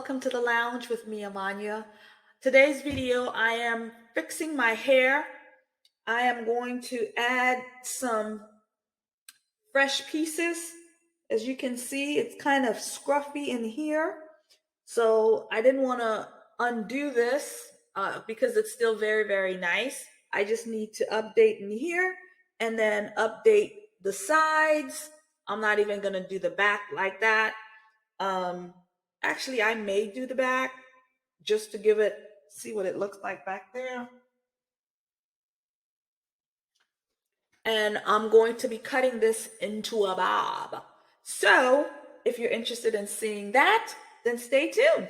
welcome to the lounge with me, Amanya. Today's video, I am fixing my hair. I am going to add some fresh pieces. As you can see, it's kind of scruffy in here. So I didn't want to undo this because it's still very, very nice. I just need to update in here and then update the sides. I'm not even going to do the back like that. Actually, I may do the back just to give it, see what it looks like back there. And I'm going to be cutting this into a bob. So if you're interested in seeing that, then stay tuned.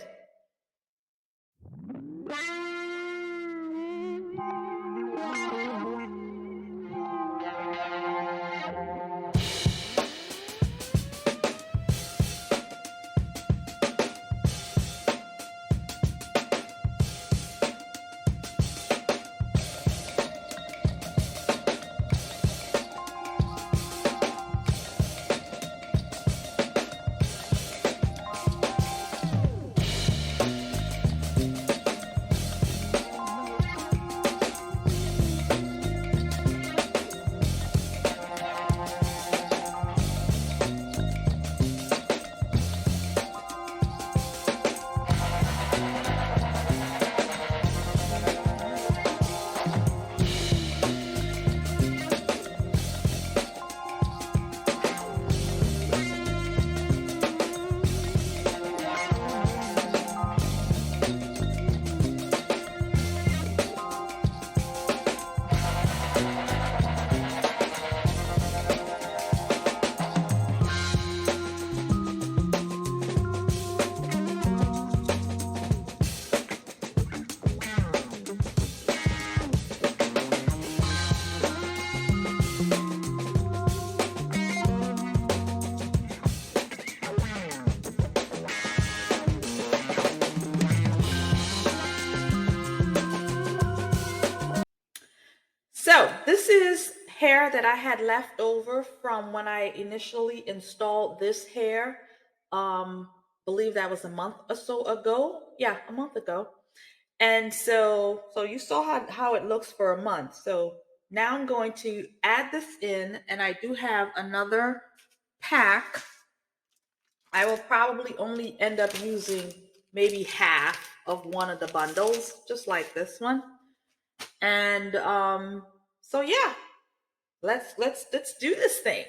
So this is hair that I had left over from when I initially installed this hair. Believe that was a month or so ago. Yeah, a month ago. And so you saw how it looks for a month. So now I'm going to add this in, and I do have another pack. I will probably only end up using maybe half of one of the bundles, just like this one. And so yeah, let's do this thing.